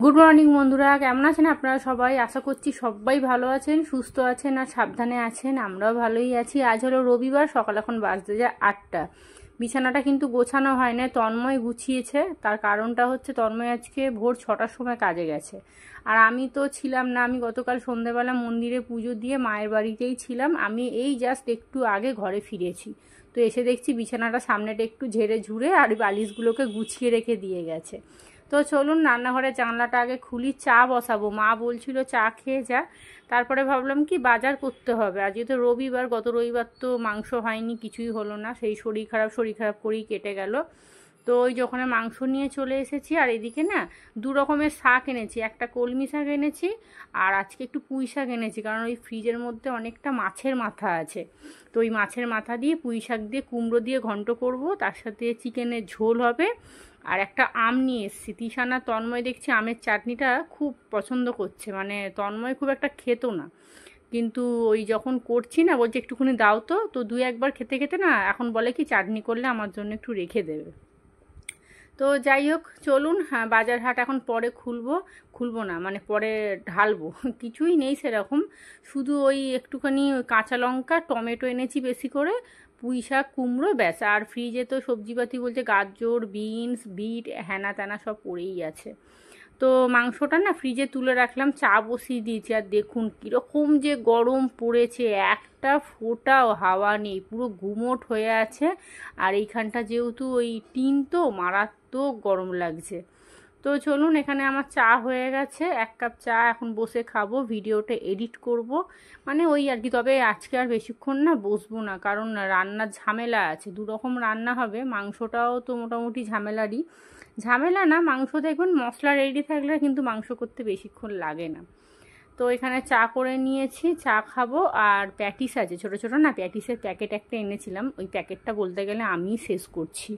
Good morning বন্ধুরা, কেমন আছেন আপনারা সবাই? আশা করছি সবাই ভালো আছেন, সুস্থ আছেন আর সাবধানে আছেন। আমরাও ভালোই আছি। আজ হলো রবিবার, সকাল এখন বাজতে যায় 8টা। বিছানাটা কিন্তু গোছানো হয় না, তন্ময় গুছিয়েছে। তার কারণটা হচ্ছে তন্ময় আজকে ভোর 6টার সময় কাজে গেছে, আর আমি তো ছিলাম না। আমি গতকাল সন্ধ্যেবেলা মন্দিরে পুজো দিয়ে মায়ের বাড়িতেই ছিলাম। আমি এই জাস্ট একটু আগে ঘরে ফিরেছি, তো এসে দেখছি বিছানাটা সামনেটা একটু ঝেড়ে ঝুড়ে আর বালিশগুলোকে গুছিয়ে রেখে দিয়ে গেছে। তো চলুন রান্নাঘরের জানলাটা আগে খুলি, চা বসাবো। মা বলছিল চা খেয়ে যা, তারপরে ভাবলাম কি বাজার করতে হবে। আজকে তো রবিবার, গত রবিবার তো মাংস হয়নি, কিছুই হলো না, সেই শরীর খারাপ করেই কেটে গেল। তো ওই যখন মাংস নিয়ে চলে এসেছি। আর এদিকে না 2 রকমের শাক এনেছি, একটা কলমি শাক এনেছি আর আজকে একটু পুঁই শাক এনেছি, কারণ ওই ফ্রিজের মধ্যে অনেকটা মাছের মাথা আছে। তো ওই মাছের মাথা দিয়ে পুঁই শাক দিয়ে কুমড়ো দিয়ে ঘন্ট করব, তার সাথে চিকেনের ঝোল হবে। আর একটা আম নিয়ে এসেছি। তিশানা তন্ময় দেখছি আমের চাটনিটা খুব পছন্দ করছে, মানে তন্ময় খুব একটা খেত না, কিন্তু ওই যখন করছি না বলছে একটুখানি দাও। তো 2-1বার খেতে খেতে না এখন বলে কি চাটনি করলে আমার জন্য একটু রেখে দেবে। তো যাই হোক চলুন, হ্যাঁ বাজার হাট এখন পরে খুলবো না, মানে পরে ঢালবো। কিছুই নেই সেরকম, শুধু ওই একটুখানি কাঁচা লঙ্কা টমেটো এনেছি বেশি করে, পুঁই শাক কুমড়ো, ব্যাস। আর ফ্রিজে তো সবজিপাতি বলতে গাজর বিনস বিট হ্যানা ত্যানা সব পড়েই আছে। তো মাংসটা না ফ্রিজে তুলে রাখলাম, চা বসিয়ে দিয়েছি। আর দেখুন কীরকম যে গরম পড়েছে, একটা ফোঁটাও হাওয়া নেই, পুরো গুমোট হয়ে আছে। আর এইখানটা যেহেতু ওই টিন, তো মারাত্মক গরম লাগছে। তো চলুন, এখানে আমার চা হয়ে গেছে, 1 কাপ চা এখন বসে খাবো, ভিডিওটা এডিট করব, মানে ওই আর কি। তবে আজকে আর বেশিক্ষণ না বসবো না, কারণ রান্নার ঝামেলা আছে। 2 রকম রান্না হবে, মাংসটাও তো মোটামুটি ঝামেলারই। ঝামেলা না, মাংস দেখবেন মশলা রেডি থাকলে কিন্তু মাংস করতে বেশিক্ষণ লাগে না। তো এখানে চা করে নিয়েছি, চা খাবো। আর প্যাটিস আছে ছোট ছোট না, প্যাটিসের প্যাকেট একটা এনেছিলাম, ওই প্যাকেটটা বলতে গেলে আমি শেষ করছি।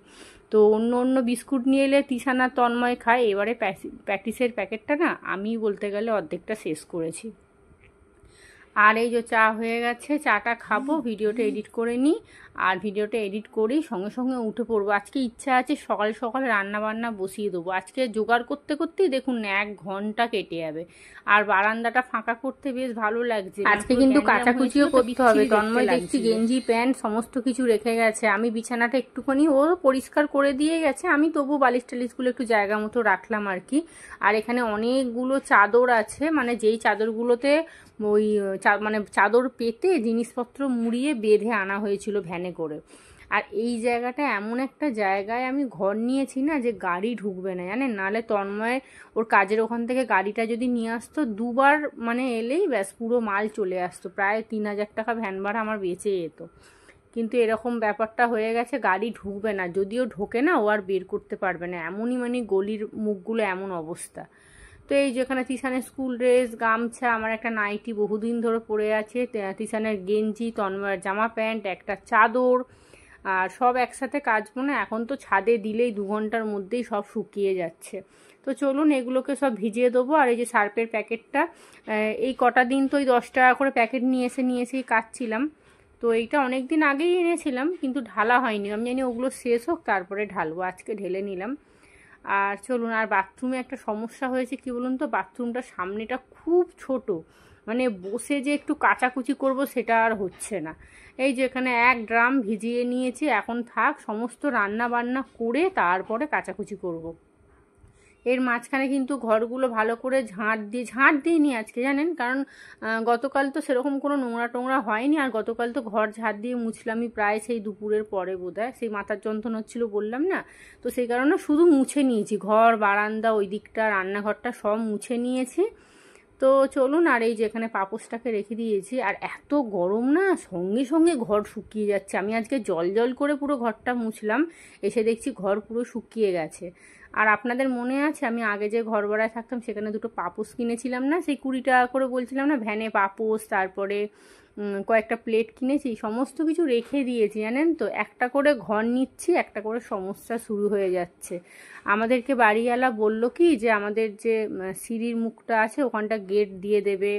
তো অন্য অন্য বিস্কুট নিয়ে এলে তিশানা তন্ময় খায়, এবারে প্যাটিসের প্যাকেটটা না আমি বলতে গেলে অর্ধেকটা শেষ করেছি। আর এই যে চা হয়ে গেছে, চাটা খাবো, ভিডিওটা এডিট করে নিই। আর ভিডিওটা এডিট করেই সঙ্গে সঙ্গে উঠে পড়বো। আজকে ইচ্ছা আছে সকাল সকাল রান্না বান্না বসিয়ে দেবো। আজকে জোগাড় করতে করতেই দেখুন 1 ঘন্টা কেটে যাবে। আর বারান্দাটা ফাঁকা করতে বেশ ভালো লাগছে। আজকে কিন্তু কাচাকুচিও করতে হবে। তন্ময় দেখছি গেঞ্জি প্যান্ট সমস্ত কিছু রেখে গেছে। আমি বিছানাটা একটুখানি ও পরিষ্কার করে দিয়ে গেছে, আমি তবু বালিশ টালিশগুলো একটু জায়গা মতো রাখলাম আর কি। আর এখানে অনেকগুলো চাদর আছে, মানে যেই চাদরগুলোতে ওই মানে চাদর পেতে জিনিসপত্র মুড়িয়ে বেঁধে আনা হয়েছিল ভ্যানে করে। আর এই জায়গাটা এমন একটা জায়গায় আমি ঘর নিয়েছি না, যে গাড়ি ঢুকবে না জানেন, নাহলে তন্ময় ওর কাজের ওখান থেকে গাড়িটা যদি নিয়ে আসতো 2বার মানে এলেই ব্যাস পুরো মাল চলে আসতো, প্রায় 3000 টাকা ভ্যান ভাড়া আমার বেঁচে যেত। কিন্তু এরকম ব্যাপারটা হয়ে গেছে, গাড়ি ঢুকবে না, যদিও ঢোকে না ও আর বের করতে পারবে না, এমনই মানে গলির মুখগুলো এমন অবস্থা। তো এই যেখানে তিশানের স্কুল ড্রেস, গামছা, আমার একটা নাইটি বহুদিন ধরে পরে আছে, তিশানের গেঞ্জি, তন্ময়ের জামা প্যান্ট, একটা চাদর, আর সব একসাথে কাচবো না, এখন তো ছাদে দিলেই 2 ঘন্টার মধ্যেই সব শুকিয়ে যাচ্ছে। তো চলুন এগুলোকে সব ভিজিয়ে দেবো। আর এই যে সার্ফের প্যাকেটটা, এই কটা দিন তো ওই 10 টাকা করে প্যাকেট নিয়ে এসেই কাচছিলাম। তো এইটা অনেক দিন আগেই এনেছিলাম, কিন্তু ঢালা হয়নি, আমি জানি ওগুলো শেষ হোক তারপরে ঢালবো, আজকে ঢেলে নিলাম। আর চলুন, আর বাথরুমে একটা সমস্যা হয়েছে কি বলুন তো, বাথরুমটার সামনেটা খুব ছোট, মানে বসে যে একটু কাচাকুচি করব সেটা আর হচ্ছে না। এই যে এখানে 1 ড্রাম ভিজিয়ে নিয়েছি, এখন থাক, সমস্ত রান্না বান্না করে তারপরে কাচাকুচি করব। এর মাঝখানে কিন্তু ঘরগুলো ভালো করে ঝাঁট দিইনি আজকে জানেন, কারণ গতকাল তো সেরকম কোনো নোংরা টোংরা হয়নি। আর গতকাল তো ঘর ঝাঁট দিয়ে মুছলামই প্রায় সেই দুপুরের পরে বোধহয়, সেই মাথার যন্ত্রণা হচ্ছিলো বললাম না, তো সেই কারণে শুধু মুছে নিয়েছি ঘর, বারান্দা, ওই দিকটা, রান্নাঘরটা সব মুছে নিয়েছি। তো চলুন, আর এই যে এখানে পাপোশটাকে রেখে দিয়েছি। আর এত গরম না, সঙ্গে সঙ্গে ঘর শুকিয়ে যাচ্ছে। আমি আজকে জল জল করে পুরো ঘরটা মুছলাম, এসে দেখছি ঘর পুরো শুকিয়ে গেছে। আর আপনাদের মনে আছে আমি আগে যে ঘর ভাড়ায় থাকতাম সেখানে 2টো পাপোশ কিনেছিলাম না, সেই 20 টাকা করে বলছিলাম না, ভ্যানে পাপোশ, তারপরে কয়েকটা প্লেট কিনেছি, সমস্ত কিছু রেখে দিয়েছি জানেন তো। একটা করে ঘর নিচ্ছি, একটা করে সমস্যা শুরু হয়ে যাচ্ছে। আমাদেরকে বাড়িওয়ালা বলল কি যে আমাদের যে সিঁড়ির মুখটা আছে ওখানটা গেট দিয়ে দেবে,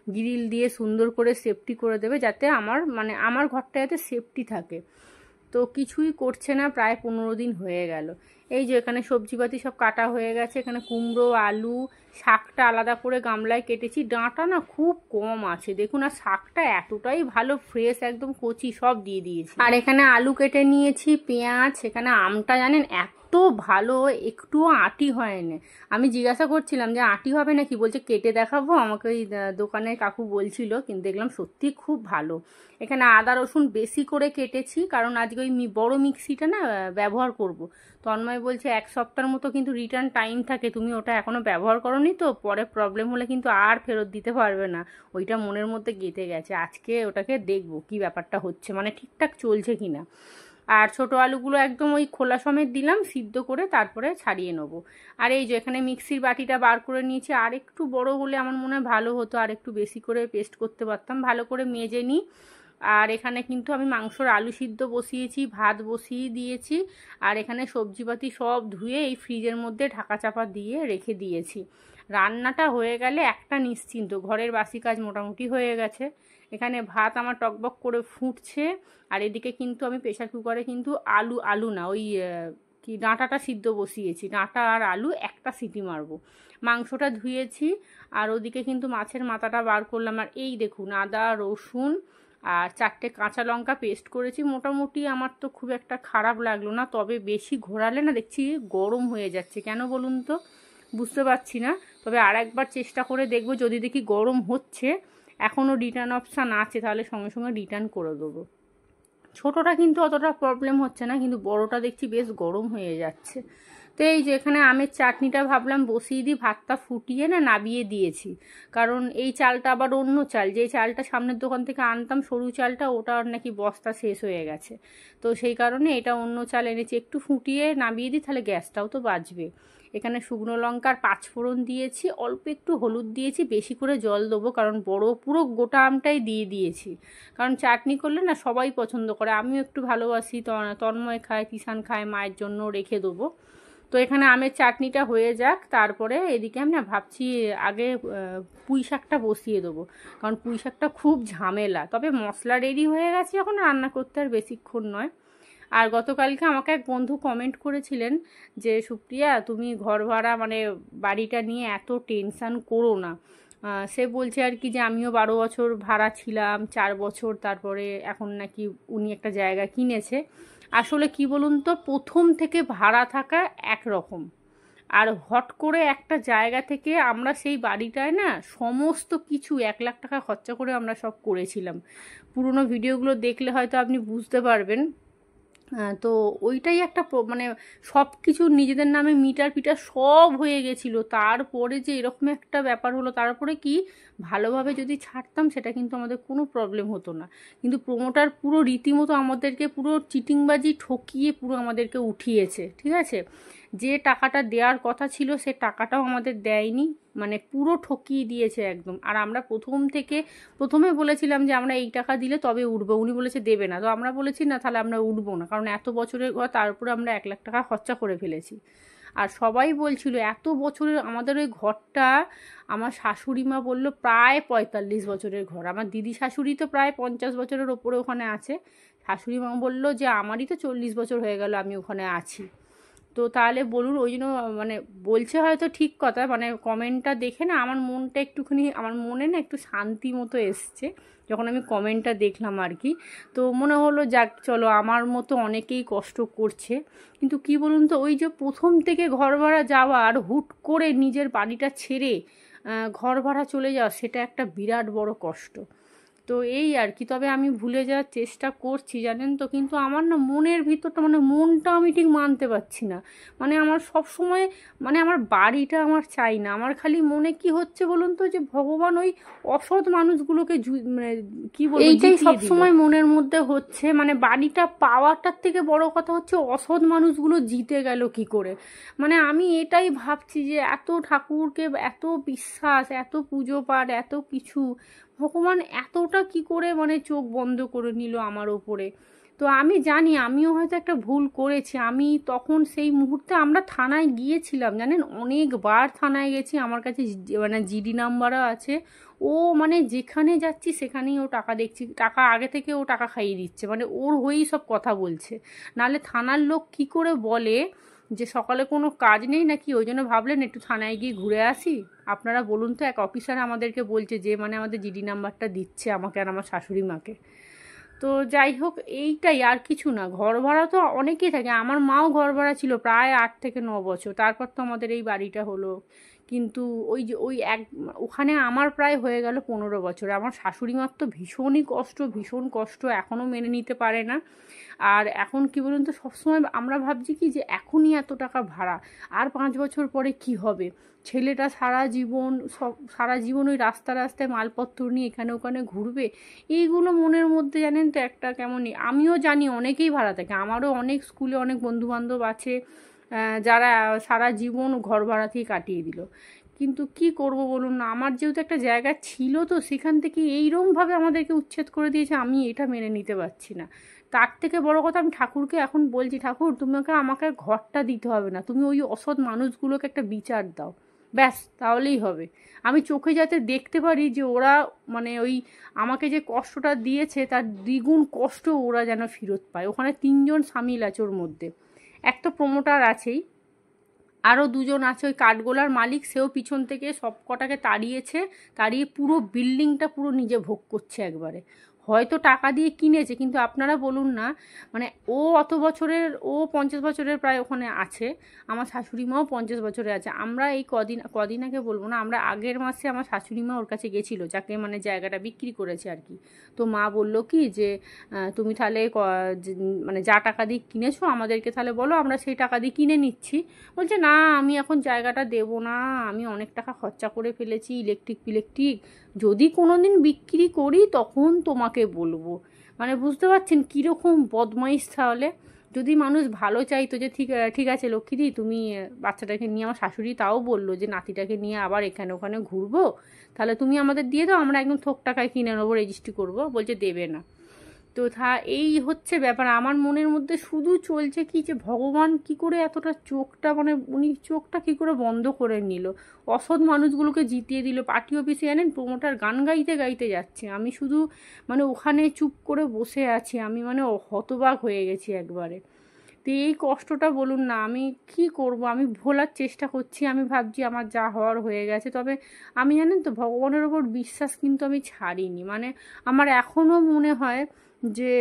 গ্রিল দিয়ে সুন্দর করে সেফটি করে দেবে, যাতে আমার ঘরটা যাতে সেফটি থাকে। তো কিছুই করছে না, প্রায় 15 দিন হয়ে গেল। এই যে এখানে সবজিপাতি সব কাটা হয়ে গেছে, এখানে কুমড়ো, আলু, শাকটা আলাদা করে গামলায় কেটেছি। ডাঁটা না খুব কম আছে দেখুন, আর শাকটা এতটাই ভালো ফ্রেশ একদম কচি, সব দিয়ে দিয়েছি। আর এখানে আলু কেটে নিয়েছি, পেঁয়াজ, এখানে আমটা জানেন এত ভালো, একটুও আঁটি হয় না। আমি জিজ্ঞাসা করছিলাম যে আঁটি হবে নাকি, বলছে কেটে দেখাবো, আমাকে ওই দোকানের কাকু বলছিল, কিন্তু দেখলাম সত্যি খুব ভালো। এখানে আদা রসুন বেশি করে কেটেছি, কারণ আজকে ওই বড় মিক্সিটা না ব্যবহার করব। তন্ময় বলছে 1 সপ্তাহের মতো কিন্তু রিটার্ন টাইম থাকে, তুমি ওটা এখনও ব্যবহার করোনি তো, পরে প্রবলেম হলে কিন্তু আর ফেরত দিতে পারবে না। ওইটা মনের মধ্যে গেঁথে গেছে, আজকে ওটাকে দেখবো কি ব্যাপারটা হচ্ছে, মানে ঠিকঠাক চলছে কিনা। আর ছোটো আলুগুলো একদম ওই খোলা সমেত দিলাম, সিদ্ধ করে তারপরে ছাড়িয়ে নেবো। আর এই যে এখানে মিক্সির বাটিটা বার করে নিয়েছি, আর একটু বড় হলে আমার মনে হয় ভালো হতো, আর একটু বেশি করে পেস্ট করতে পারতাম। ভালো করে মেজে নিই। আর এখানে কিন্তু আমি মাংসর আলু সিদ্ধ বসিয়েছি, ভাত বসিয়ে দিয়েছি। আর এখানে সবজিপাতি সব ধুয়ে এই ফ্রিজের মধ্যে ঢাকা চাপা দিয়ে রেখে দিয়েছি। রান্নাটা হয়ে গেলে একটা নিশ্চিন্ত, ঘরের বাসি কাজ মোটামুটি হয়ে গেছে। এখানে ভাত আমার টকবক করে ফুটছে। আর এদিকে কিন্তু আমি প্রেশার কুকারে কিন্তু আলু না, ওই কি ডাঁটাটা সিদ্ধ বসিয়েছি। ডাঁটা আর আলু একটা সিটি মারবো। মাংসটা ধুয়েছি। আর ওদিকে কিন্তু মাছের মাথাটা বার করলাম। আর এই দেখুন আদা রসুন আর 4টে কাঁচা লঙ্কা পেস্ট করেছি। মোটামুটি আমার তো খুব একটা খারাপ লাগলো না, তবে বেশি ঘোরালে না দেখছি গরম হয়ে যাচ্ছে, কেন বলুন তো বুঝতে পারছি না। তবে আর একবার চেষ্টা করে দেখবো, যদি দেখি গরম হচ্ছে, এখনও রিটার্ন অপশান আছে, তাহলে সঙ্গে সঙ্গে রিটার্ন করে দেবো। ছোটোটা কিন্তু অতটা প্রবলেম হচ্ছে না, কিন্তু বড়টা দেখছি বেশ গরম হয়ে যাচ্ছে। তো এই যে এখানে আমের চাটনিটা ভাবলাম বসিয়ে দিই, ভাতটা ফুটিয়ে না নাবিয়ে দিয়েছি। কারণ এই চালটা আবার অন্য চাল, যে চালটা সামনের দোকান থেকে আনতাম সরু চালটা, ওটার নাকি বস্তা শেষ হয়ে গেছে। তো সেই কারণে এটা অন্য চাল এনেছি, একটু ফুটিয়ে নাবিয়ে দিই, তাহলে গ্যাসটাও তো বাঁচবে। এখানে শুকনো লঙ্কার 5 ফোড়ন দিয়েছি, অল্প একটু হলুদ দিয়েছি, বেশি করে জল দেবো, কারণ পুরো গোটা আমটাই দিয়ে দিয়েছি। কারণ চাটনি করলে না সবাই পছন্দ করে, আমিও একটু ভালোবাসি, তন্ময় খায়, তিশান খায়, মায়ের জন্য রেখে দেবো। তো এখানে আমের চাটনিটা হয়ে যাক, তারপরে এদিকে আমি না ভাবছি আগে পুঁই শাকটা বসিয়ে দেবো, কারণ পুঁই শাকটা খুব ঝামেলা। তবে মশলা রেডি হয়ে গেছে, এখন রান্না করতে আর বেশিক্ষণ নয়। আর গতকালকে আমাকে এক বন্ধু কমেন্ট করেছিলেন যে সুপ্রিয়া, তুমি ঘর ভাড়া মানে বাড়িটা নিয়ে এত টেনশান করো না। সে বলছে আর কি যে আমিও 12 বছর ভাড়া ছিলাম, 4 বছর, তারপরে এখন নাকি উনি একটা জায়গা কিনেছে। আসলে কি বলুন তো, প্রথম থেকে ভাড়া থাকা একরকম, আর হট করে একটা জায়গা থেকে আমরা সেই বাড়িটায় না সমস্ত কিছু 1 লাখ টাকা খরচা করে আমরা সব করেছিলাম। পুরনো ভিডিওগুলো দেখলে হয়তো আপনি বুঝতে পারবেন। তো ওইটাই একটা মানে সব কিছু নিজেদের নামে মিটার ফিটার সব হয়ে গেছিলো, তারপরে যে এরকম একটা ব্যাপার হলো। তারপরে কি ভালোভাবে যদি ছাড়তাম সেটা কিন্তু আমাদের কোনো প্রবলেম হতো না, কিন্তু প্রমোটার পুরো রীতিমতো আমাদেরকে পুরো চিটিংবাজি ঠকিয়ে পুরো আমাদেরকে উঠিয়েছে, ঠিক আছে। যে টাকাটা দেওয়ার কথা ছিল সে টাকাটাও আমাদের দেয়নি, মানে পুরো ঠকিয়ে দিয়েছে একদম। আর আমরা প্রথমে বলেছিলাম যে আমরা এই টাকা দিলে তবে উঠবো, উনি বলেছে দেবে না, তো আমরা বলেছি না তাহলে আমরা উঠবো না, কারণ এত বছরের ঘর, তার উপরে আমরা 1 লাখ টাকা খরচা করে ফেলেছি। আর সবাই বলছিল এত বছরের আমাদের ওই ঘরটা, আমার শাশুড়ি মা বললো প্রায় 45 বছরের ঘর, আমার দিদি শাশুড়ি তো প্রায় 50 বছরের ওপরে ওখানে আছে। শাশুড়ি মা বললো যে আমারই তো 40 বছর হয়ে গেল আমি ওখানে আছি। তো তাহলে বলুন, ওই জন্য মানে বলছে হয়তো ঠিক কথা, মানে কমেন্টটা দেখে না আমার মনটা একটুখানি, আমার মনে না একটু শান্তি মতো এসছে যখন আমি কমেন্টটা দেখলাম আর কি। তো মনে হলো যাক চলো, আমার মতো অনেকেই কষ্ট করছে। কিন্তু কি বলুন তো, ওই যে প্রথম থেকে ঘর ভাড়া যাওয়া আর হুট করে নিজের বাড়িটা ছেড়ে ঘর ভাড়া চলে যাওয়া, সেটা একটা বিরাট বড় কষ্ট। তো এই আর কি, তবে আমি ভুলে যাওয়ার চেষ্টা করছি জানেন তো, কিন্তু আমার না মনের ভিতরটা, মানে মনটা আমি ঠিক মানতে পারছি না। মানে আমার সব সময়, মানে আমার বাড়িটা আমার চাই না, আমার খালি মনে কি হচ্ছে বলুন তো, যে ভগবান ওই অসৎ মানুষগুলোকে মানে কি বলবো, এইটাই সবসময় মনের মধ্যে হচ্ছে। মানে বাড়িটা পাওয়াটার থেকে বড় কথা হচ্ছে অসৎ মানুষগুলো জিতে গেল কি করে। মানে আমি এটাই ভাবছি যে এত ঠাকুরকে এত বিশ্বাস, এত পুজো পাঠ, এত কিছু, ভগবান এতটা কি করে মানে চোখ বন্ধ করে নিল আমার ওপরে। তো আমি জানি আমিও হয়তো একটা ভুল করেছি। আমি তখন সেই মুহূর্তে আমরা থানায় গিয়েছিলাম জানেন, অনেকবার থানায় গেছি, আমার কাছে মানে জিডি নাম্বারও আছে। ও মানে যেখানে যাচ্ছি সেখানেই ও টাকা দেখছি, টাকা আগে থেকে ও টাকা খাইয়ে দিচ্ছে, মানে ওর হয়েই সব কথা বলছে। নাহলে থানার লোক কি করে বলে যে সকালে কোনো কাজ নেই নাকি, ওই জন্য ভাবলেন একটু থানায় গিয়ে ঘুরে আসি? আপনারা বলুন তো, এক অফিসার আমাদেরকে বলছে, যে মানে আমাদের জিডি নাম্বারটা দিচ্ছে আমাকে আর আমার শাশুড়ি মাকে। তো যাই হোক, এইটাই, আর কিছু না। ঘর ভাড়া তো অনেকেই থাকে, আমার মাও ঘর ভাড়া ছিল প্রায় 8 থেকে 9 বছর, তারপর তো আমাদের এই বাড়িটা হলো। কিন্তু ওই যে ওখানে আমার প্রায় হয়ে গেল 15 বছর। আমার শাশুড়ি মার তো ভীষণই কষ্ট, ভীষণ কষ্ট, এখনও মেনে নিতে পারে না। আর এখন কি বলুন তো, সবসময় আমরা ভাবছি কি যে এখনই এত টাকা ভাড়া, আর 5 বছর পরে কি হবে? ছেলেটা সারা জীবন ওই রাস্তায় মালপত্র নিয়ে এখানে ওখানে ঘুরবে, এইগুলো মনের মধ্যে জানেন তো একটা কেমনই। আমিও জানি অনেকেই ভাড়া থাকে, আমারও অনেক স্কুলে অনেক বন্ধুবান্ধব আছে যারা সারা জীবন ঘর ভাড়াতেই কাটিয়ে দিল। কিন্তু কি করব বলুন না, আমার যেহেতু একটা জায়গা ছিল, তো সেখান থেকে এইরকমভাবে আমাদেরকে উচ্ছেদ করে দিয়েছে, আমি এটা মেনে নিতে পারছি না। তার থেকে বড় কথা, আমি ঠাকুরকে এখন বলছি, ঠাকুর তোমাকে আমাকে ঘরটা দিতে হবে না, তুমি ওই অসৎ মানুষগুলোকে একটা বিচার দাও, ব্যাস তাহলেই হবে। আমি চোখে যাতে দেখতে পারি যে ওরা মানে ওই আমাকে যে কষ্টটা দিয়েছে তার দ্বিগুণ কষ্ট ওরা যেন ফেরত পায়। ওখানে 3জন সামিল আছে ওর মধ্যে, এক তো প্রমোটার আছেই, আরও 2জন আছে ওই কাঠগোলার মালিক, সেও পিছন থেকে সব কটাকে তাড়িয়ে পুরো বিল্ডিংটা পুরো নিজে ভোগ করছে একবারে। হয়তো টাকা দিয়ে কিনেছে, কিন্তু আপনারা বলুন না, মানে অত বছরের, 50 বছরের প্রায় ওখানে আছে, আমার শাশুড়ি মাও 50 বছরে আছে। আমরা এই কদিন আগে বলবো না, আমরা আগের মাসে আমার শাশুড়ি মা ওর কাছে গেছিলো, যাকে মানে জায়গাটা বিক্রি করেছে আর কি। তো মা বললো কি যে তুমি তাহলে মানে যা টাকা দিয়ে কিনেছো আমাদেরকে তাহলে বলো, আমরা সেই টাকা দিয়ে কিনে নিচ্ছি। বলছে না, আমি এখন জায়গাটা দেবো না, আমি অনেক টাকা খরচা করে ফেলেছি, ইলেকট্রিক যদি কোনো দিন বিক্রি করি তখন তোমাকে বলবো। মানে বুঝতে পারছেন কীরকম বদমাইশ তাহলে? যদি মানুষ ভালো চাইতো যে ঠিক আছে লক্ষ্মীদি, তুমি বাচ্চাটাকে নিয়ে, আমার শাশুড়ি তাও বললো যে নাতিটাকে নিয়ে আবার এখানে ওখানে ঘুরবো, তাহলে তুমি আমাদের দিয়ে দাও, আমরা একদম থোক টাকায় কিনে নেবো, রেজিস্ট্রি করবো। বলছে দেবে না। তো এই হচ্ছে ব্যাপার। আমার মনের মধ্যে শুধু চলছে কি যে ভগবান কি করে এতটা চোখটা, মানে উনি চোখটা কি করে বন্ধ করে নিল, অসৎ মানুষগুলোকে জিতিয়ে দিল। পার্টি অফিসে জানেন প্রমোটার গান গাইতে গাইতে যাচ্ছে, আমি শুধু মানে ওখানে চুপ করে বসে আছি, আমি মানে হতবাক হয়ে গেছি একবারে। তো এই কষ্টটা বলুন না, আমি কি করব? আমি ভোলার চেষ্টা করছি, আমি ভাবছি আমার যা হওয়ার হয়ে গেছে। তবে আমি জানেন তো, ভগবানের ওপর বিশ্বাস কিন্তু আমি ছাড়িনি। মানে আমার এখনও মনে হয় যে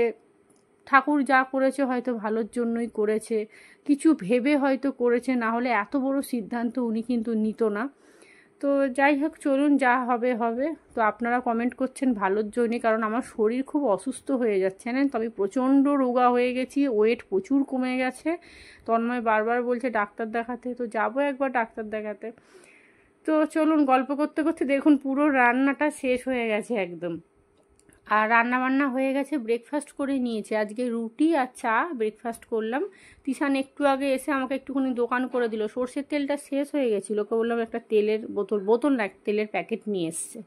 ঠাকুর যা করেছে হয়তো ভালোর জন্যই করেছে, কিছু ভেবে হয়তো করেছে, না হলে এত বড় সিদ্ধান্ত উনি কিন্তু নিত না। তো যাই হোক, চলুন, যা হবে হবে। তো আপনারা কমেন্ট করছেন ভালোর জন্যে, কারণ আমার শরীর খুব অসুস্থ হয়ে যাচ্ছে জানেন তো, আমি প্রচণ্ড রোগা হয়ে গেছি, ওয়েট প্রচুর কমে গেছে। তন্ময় বারবার বলছে ডাক্তার দেখাতে, তো যাবো একবার ডাক্তার দেখাতে। তো চলুন, গল্প করতে করতে দেখুন পুরো রান্নাটা শেষ হয়ে গেছে একদম। আর রান্নাবান্না হয়ে গেছে, ব্রেকফাস্ট করে নিয়েছি আজকে, রুটি আর চা ব্রেকফাস্ট করলাম। তিশান একটু আগে এসে আমাকে একটুখানি দোকান করে দিল, সর্ষের তেলটা শেষ হয়ে গেছিলো, ওকে বললাম একটা তেলের বোতল না, তেলের প্যাকেট নিয়ে এসছে।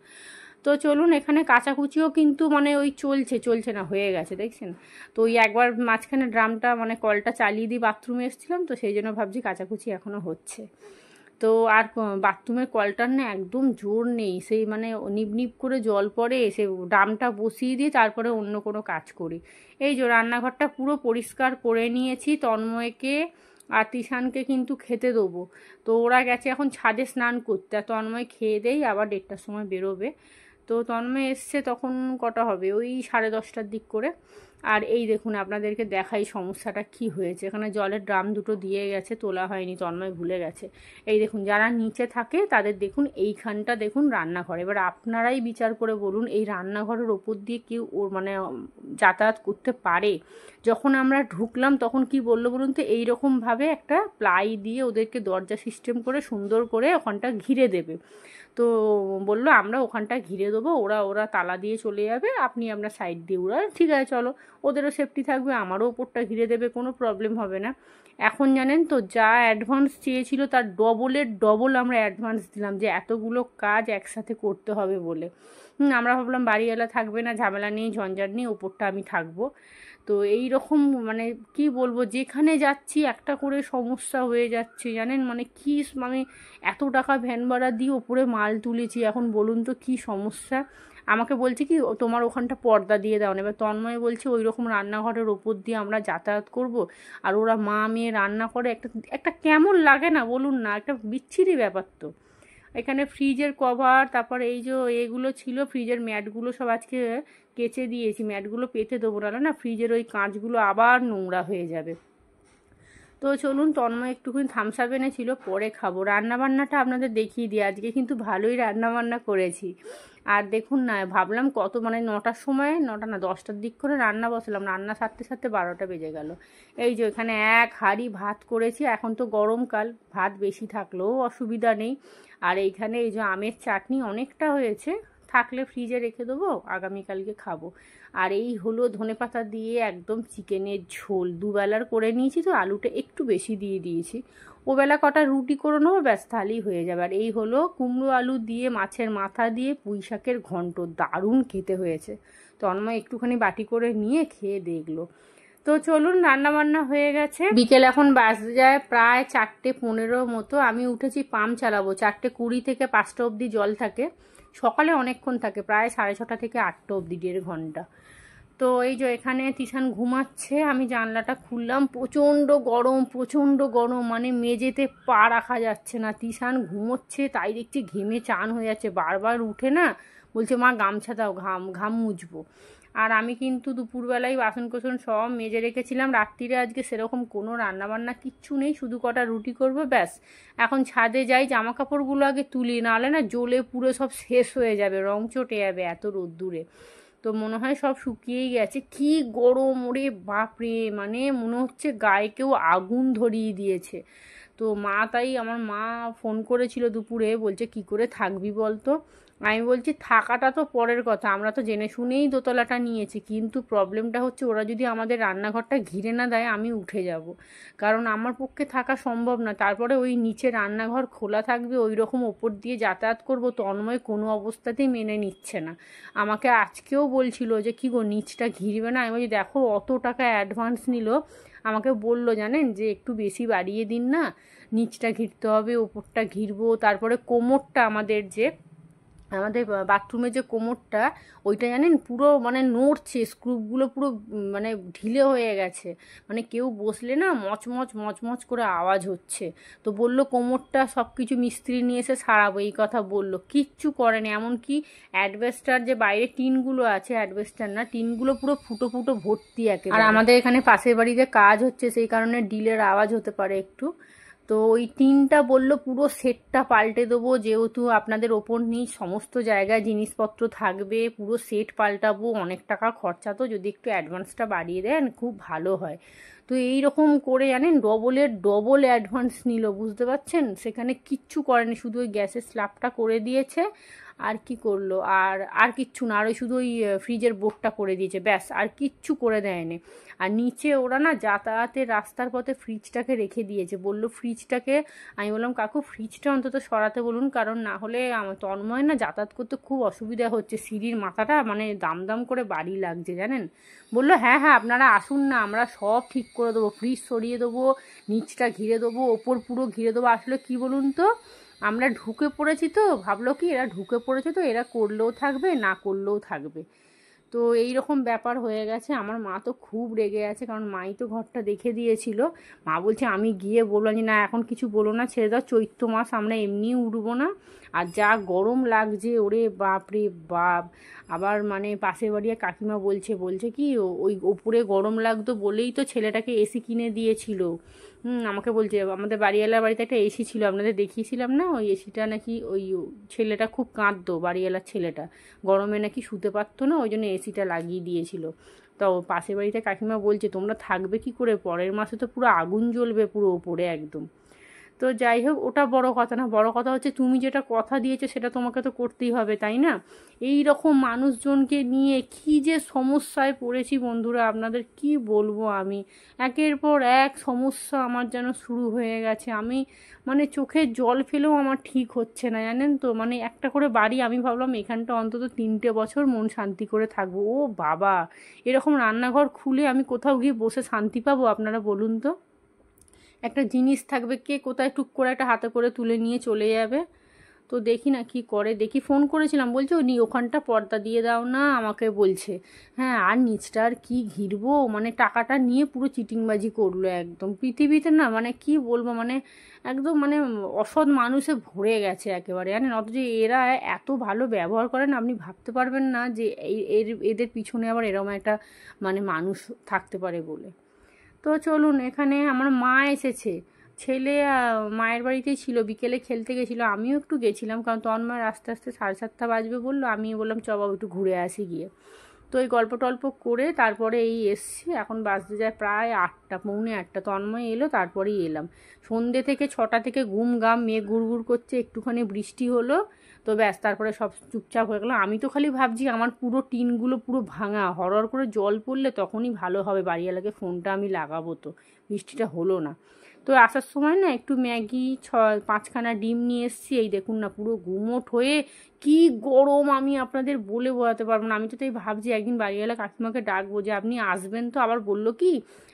তো চলুন, এখানে কাচাকুচিও কিন্তু মানে ওই চলছে না, হয়ে গেছে দেখছেন তো। ওই একবার মাঝখানে ড্রামটা মানে কলটা চালিয়ে দিয়ে বাথরুমে এসেছিলাম, তো সেই জন্য ভাবছি কাচাকুচি এখনও হচ্ছে। তো আর বাথরুমের কলটার না একদম জোর নেই, সেই মানে নিপ করে জল পড়ে, সে ড্রামটা বসিয়ে দিয়ে তারপরে অন্য কোনো কাজ করি। এই যে রান্নাঘরটা পুরো পরিষ্কার করে নিয়েছি, তন্ময়কে আর তিশানকে কিন্তু খেতে দেবো। তো ওরা গেছে এখন ছাদে স্নান করতে, আর তন্ময় খেয়ে দেই আবার 1টার সময় বেরোবে। তো তন্ময় এসছে তখন কটা হবে, ওই 10:30টার দিক করে। আর এই দেখুন, আপনাদেরকে দেখাই সমস্যাটা কি হয়েছে। এখানে জলের ড্রাম দুটো দিয়ে গেছে, তোলা হয়নি, তন্ময় ভুলে গেছে। এই দেখুন, যারা নিচে থাকে তাদের দেখুন এইখানটা দেখুন রান্নাঘর। এবার আপনারাই বিচার করে বলুন, এই রান্নাঘরের ওপর দিয়ে কেউ ওর মানে যাতায়াত করতে পারে? যখন আমরা ঢুকলাম তখন কি বললো বলুন তো, এইরকমভাবে একটা প্লাই দিয়ে ওদেরকে দরজা সিস্টেম করে সুন্দর করে ওখানটা ঘিরে দেবে। তো বললো আমরা ওখানটা ঘিরে দেবো, ওরা তালা দিয়ে চলে যাবে, আপনি আপনার সাইড দিয়ে ওরা, ঠিক আছে চলো, ওদেরও সেফটি থাকবে, আমারও ওপরটা ঘিরে দেবে, কোনো প্রবলেম হবে না। এখন জানেন তো, যা অ্যাডভান্স চেয়েছিল তার ডবল আমরা অ্যাডভান্স দিলাম, যে এতগুলো কাজ একসাথে করতে হবে বলে। আমরা ভাবলাম বাড়িওয়ালা থাকবে না, ঝামেলা নেই, ঝঞ্ঝাট নেই, ওপরটা আমি থাকবো। তো এই রকম মানে কি বলবো, যেখানে যাচ্ছি একটা করে সমস্যা হয়ে যাচ্ছে জানেন, মানে কি মানে এত টাকা ভ্যান ভাড়া দিয়ে ওপরে মাল তুলেছি, এখন বলুন তো কি সমস্যা। আমাকে বলছে কি তোমার ওখানটা পর্দা দিয়ে দাও না, এবার তন্ময় বলছে ওই রকম রান্নাঘরের ওপর দিয়ে আমরা যাতায়াত করব, আর ওরা মা মেয়ে রান্না করে, একটা একটা কেমন লাগে না বলুন না, একটা বিচ্ছিরি ব্যাপার। তো এখানে ফ্রিজের কভার, তারপর এই যে এগুলো ছিল ফ্রিজের ম্যাটগুলো সব আজকে কেচে দিয়েছি, ম্যাটগুলো পেতে দেবো না ফ্রিজের ওই কাঁচগুলো আবার নোংরা হয়ে যাবে। তো চলুন, তন্ময় একটুখানি থামস আপ এনেছিল, পরে খাবো। রান্নাবান্নাটা আপনাদের দেখিয়ে দিই, আজকে কিন্তু ভালোই রান্নাবান্না করেছি। আর দেখুন না, ভাবলাম কত মানে 9টার সময়, 9টা না 10টার দিক করে রান্না বসালাম, রান্না সারতে সারতে 12টা বেজে গেল। এই যে এখানে এক হাঁড়ি ভাত করেছি, এখন তো গরমকাল, ভাত বেশি থাকলেও অসুবিধা নেই। আর এইখানে এই যে আমের চাটনি অনেকটা হয়েছে, থাকলে ফ্রিজে রেখে দেবো, আগামীকালকে খাবো। আর এই হলো ধনেপাতা দিয়ে একদম চিকেনের ঝোল, দুবেলার করে নিয়েছি, তো আলুটা একটু বেশি দিয়ে দিয়েছি। ওবেলা কটা রুটি করে নেবো, ব্যাস তাহলেই হয়ে যাবে। আর এই হলো কুমড়ো আলু দিয়ে মাছের মাথা দিয়ে পুঁই শাকের ঘন্ট, দারুণ খেতে হয়েছে। তন্ময় একটুখানি বাটি করে নিয়ে খেয়ে দেখলো। তো চলুন, রান্নাবান্না হয়ে গেছে, বিকেল এখন বাজতে যায় প্রায় 4:15 মতো। আমি উঠেছি পাম্প চালাবো, 4:20 থেকে 5টা অবধি জল থাকে, সকালে অনেকক্ষণ থাকে, প্রায় 6:30 থেকে 8টা অবধি, 1.5 ঘন্টা। তো এই যে এখানে তিশান ঘুমাচ্ছে, আমি জানলাটা খুললাম, প্রচণ্ড গরম, মানে মেঝেতে পা রাখা যাচ্ছে না। তিশান ঘুমোচ্ছে, তাই দেখছি ঘেমে চান হয়ে যাচ্ছে, বারবার উঠে না বলছে মা গামছা দাও, ঘাম মুছবো। আর আমি কিন্তু দুপুরবেলায় বাসন কোসন সব মেজে রেখেছিলাম, রাত্রিরে আজকে সেরকম কোনো রান্নাবান্না কিচ্ছু নেই, শুধু কটা রুটি করবো ব্যাস। এখন ছাদে যাই, জামা কাপড়গুলো আগে তুলি, নাহলে না জ্বলে পুরো সব শেষ হয়ে যাবে, রং চটে যাবে এত রোদ্দুরে। তো মনে হয় সব শুকিয়েই গেছে, কি গরম ওরে বাপরে, মানে মনে হচ্ছে গায়ে কেউ আগুন ধরিয়ে দিয়েছে। তো তাই আমার মা ফোন করেছিল দুপুরে, বলছে কি করে থাকবি বলতো। আমি বলছি থাকাটা তো পরের কথা, আমরা তো জেনে শুনেই দোতলাটা নিয়েছি, কিন্তু প্রবলেমটা হচ্ছে ওরা যদি আমাদের রান্নাঘরটা ঘিরে না দেয় আমি উঠে যাব, কারণ আমার পক্ষে থাকা সম্ভব না। তারপরে ওই নিচে রান্নাঘর খোলা থাকবে, ওই রকম ওপর দিয়ে যাতায়াত করব, তন্ময় কোনো অবস্থাতেই মেনে নিচ্ছে না। আমাকে আজকেও বলছিল যে কি গো নিচটা ঘিরবে না, আমি বলছি দেখো অত টাকা অ্যাডভান্স নিল, আমাকে বললো জানেন যে একটু বেশি বাড়িয়ে দিন না, নিচটা ঘিরতে হবে, ওপরটা ঘিরবো। তারপরে কোমরটা আমাদের বাথরুমে যে কোমরটা, ওইটা জানেন পুরো মানে নড়ছে, স্ক্রুপগুলো পুরো মানে ঢিলে হয়ে গেছে, মানে কেউ বসলে না মচমচ করে আওয়াজ হচ্ছে। তো বললো কোমরটা সব কিছু মিস্ত্রি নিয়ে এসে সারাবো, এই কথা বললো, কিচ্ছু করেনি। এমনকি অ্যাডভেস্টার যে বাইরে টিনগুলো আছে, অ্যাডভেস্টার না টিনগুলো পুরো ফুটো ভর্তি একেবারে। আর আমাদের এখানে পাশের বাড়িতে কাজ হচ্ছে, সেই কারণে ডিলের আওয়াজ হতে পারে একটু। তো ওই টিনটা বললো পুরো সেটটা পাল্টে দেবো, যেহেতু আপনাদের ওপর নিচ সমস্ত জায়গায় জিনিসপত্র থাকবে, পুরো সেট পাল্টাবো, অনেক টাকা খরচা, তো যদি একটু অ্যাডভান্সটা বাড়িয়ে দেন খুব ভালো হয়। তো এই রকম করে জানেন ডবল অ্যাডভান্স নিল, বুঝতে পারছেন। সেখানে কিচ্ছু করেনি, শুধু ওই গ্যাসের স্ল্যাবটা করে দিয়েছে, আর কি করলো, আর কিচ্ছু না, আর ওই শুধু ওই ফ্রিজের বোর্ডটা করে দিয়েছে, ব্যাস আর কিচ্ছু করে দেয়নি। আর নিচে ওরা না যাতায়াতের রাস্তার পথে ফ্রিজটাকে রেখে দিয়েছে, বললো ফ্রিজটাকে, আমি বললাম কাকু ফ্রিজটা অন্তত সরাতে বলুন, কারণ না হলে আমার তন্ময় না যাতায়াত করতে খুব অসুবিধা হচ্ছে, সিঁড়ির মাথাটা মানে দাম করে বাড়ি লাগছে জানেন। বললো হ্যাঁ আপনারা আসুন না, আমরা সব ঠিক করে দেবো, ফ্রিজ সরিয়ে দেবো, নিচটা ঘিরে দেবো, ওপর পুরো ঘিরে দেবো। আসলে কি বলুন তো, আমরা ঢুকে পড়েছি, তো ভাবলো কি এরা ঢুকে পড়েছে, তো এরা করলেও থাকবে না করলেও থাকবে। তো এই রকম ব্যাপার হয়ে গেছে। আমার মা তো খুব রেগে আছে, কারণ মাই তো ঘরটা দেখে দিয়েছিল। মা বলছে আমি গিয়ে বললাম যে না এখন কিছু বলো না, ছেড়ে দাও, চৈত্র মাস আমরা এমনিই উঠবো না, আর যা গরম লাগছে ওরে বাপ রে বাপ। আবার মানে পাশের বাড়ির কাকিমা বলছে কি ওই ওপরে গরম লাগতো বলেই তো ছেলেটাকে এসি কিনে দিয়েছিল। আমাকে বলছে আমাদের বাড়িওয়ালার বাড়িতে একটা এসি ছিল, আপনাদের দেখিয়েছিলাম না, ওই এসিটা নাকি ওই ছেলেটা খুব কাঁদতো, বাড়িওয়ালার ছেলেটা গরমে নাকি শুতে পারতো না, ওই জন্য এসিটা লাগিয়ে দিয়েছিল। তো পাশের বাড়িতে কাকিমা বলছে তোমরা থাকবে কি করে, পরের মাসে তো পুরো আগুন জ্বলবে পুরো ওপরে একদম। তো যাই হোক, ওটা বড় কথা না, বড় কথা হচ্ছে তুমি যেটা কথা দিয়েছো সেটা তোমাকে তো করতেই হবে, তাই না? এই রকম মানুষজনকে নিয়ে কি যে সমস্যায় পড়েছি বন্ধুরা, আপনাদের কি বলবো আমি। একের পর এক সমস্যা আমার যেন শুরু হয়ে গেছে। আমি মানে চোখের জল ফেলেও আমার ঠিক হচ্ছে না, জানেন তো। মানে একটা করে বাড়ি, আমি ভাবলাম এখানটা অন্তত 3টে বছর মন শান্তি করে থাকবো। ও বাবা, এরকম রান্নাঘর খুলে আমি কোথাও গিয়ে বসে শান্তি পাবো আপনারা বলুন তো? একটা জিনিস থাকবে, কে কোথায় টুক করে একটা হাতে করে তুলে নিয়ে চলে যাবে। তো দেখি না কি করে, দেখি। ফোন করেছিলাম, বলছে ও ওখানটা পর্দা দিয়ে দাও না, আমাকে বলছে। হ্যাঁ, আর নিচটা আর কি ঘিরবো, মানে টাকাটা নিয়ে পুরো চিটিংবাজি করলো একদম। পৃথিবীতে না মানে কি বলবো, মানে একদম মানে অসৎ মানুষে ভরে গেছে একেবারে, জানেন। অথচ এরা এত ভালো ব্যবহার করেন, আপনি ভাবতে পারবেন না যে এদের পিছনে আবার এরকম একটা মানে মানুষ থাকতে পারে বলে। তো চলুন, এখানে আমার মা এসেছে। ছেলে মায়ের বাড়িতেই ছিল, বিকেলে খেলতে গেছিলো, আমিও একটু গেছিলাম, কারণ তন্ময় আস্তে আস্তে 7:30 বাজবে বললো। আমি বললাম চ বাবু একটু ঘুরে আসি গিয়ে। তো এই গল্প টল্প করে তারপরে এই এসছি, এখন বাজতে যায় প্রায় 8টা, পৌনে 8টা। তন্ময় এলো, তারপরেই এলাম। সন্ধ্যে থেকে 6টা থেকে গুম গাম মেঘ গুড় করছে, একটুখানি বৃষ্টি হলো, তো ব্যাস, তারপরে সব চুপচাপ হয়ে গেলো। আমি তো খালি ভাবছি আমার পুরো টিনগুলো পুরো ভাঙা, হরহর করে জল পড়লে তখনই ভালো হবে, বাড়িওয়ালাকে ফোনটা আমি লাগাবো। তো বৃষ্টিটা হলো না। তো আসার সময় না একটু ম্যাগি 5খানা ডিম নিয়ে এসেছি। এই দেখুন না, পুরো গুমোট হয়ে কি গরম, আমি আপনাদের বলে বোঝাতে পারবো না। আমি তো তাই ভাবছি একদিন বাড়িওয়ালা কাকিমাকে ডাকবো যে আপনি আসবেন তো। আবার বললো কি,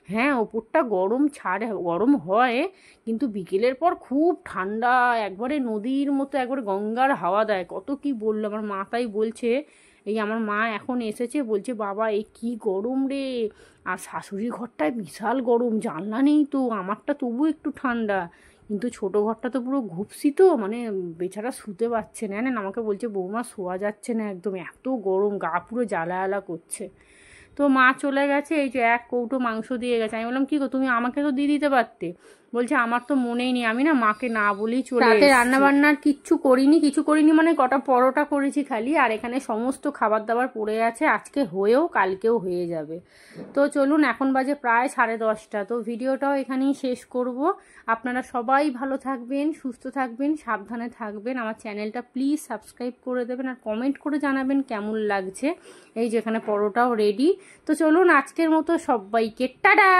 হ্যাঁ ওপরটা গরম ছাড়ে, গরম হয়, কিন্তু বিকেলের পর খুব ঠান্ডা, একবারে নদীর মতো, একবারে গঙ্গার হাওয়া দেয়। কত কি বললো আমার মা, তাই বলছে। এই আমার মা এখন এসেছে, বলছে বাবা এই কি গরম রে। আর শাশুড়ির ঘরটায় বিশাল গরম, জানলা নেই তো, আমারটা তবু একটু ঠান্ডা, কিন্তু ছোটো ঘরটা তো পুরো ঘুপসি, তো মানে বেচারা শুতে পারছে না, জানেন। আমাকে বলছে বৌমা শোয়া যাচ্ছে না, একদম এত গরম, গা পুরো জ্বালা জ্বালা করছে। তো মা চলে গেছে, এই যে 1 কৌটো মাংস দিয়ে গেছে। আমি বললাম কি গো, তুমি আমাকে তো দিয়ে দিতে পারতে। বলছে আমার তো মনেই নেই, আমি না মাকে না বলেই চলে এসেছি। রাতে রান্না বান্নার কিচ্ছু করিনি মানে কটা পরোটা করেছি খালি, আর এখানে সমস্ত খাবার দাবার পড়ে আছে, আজকে হয়েও কালকেও হয়ে যাবে। তো চলুন, এখন বাজে প্রায় 10:30। তো ভিডিওটাও এখানেই শেষ করব। আপনারা সবাই ভালো থাকবেন, সুস্থ থাকবেন, সাবধানে থাকবেন। আমার চ্যানেলটা প্লিজ সাবস্ক্রাইব করে দেবেন, আর কমেন্ট করে জানাবেন কেমন লাগছে। এই যেখানে পরোটাও রেডি। তো চলুন, আজকের মতো সবাইকে টাটা।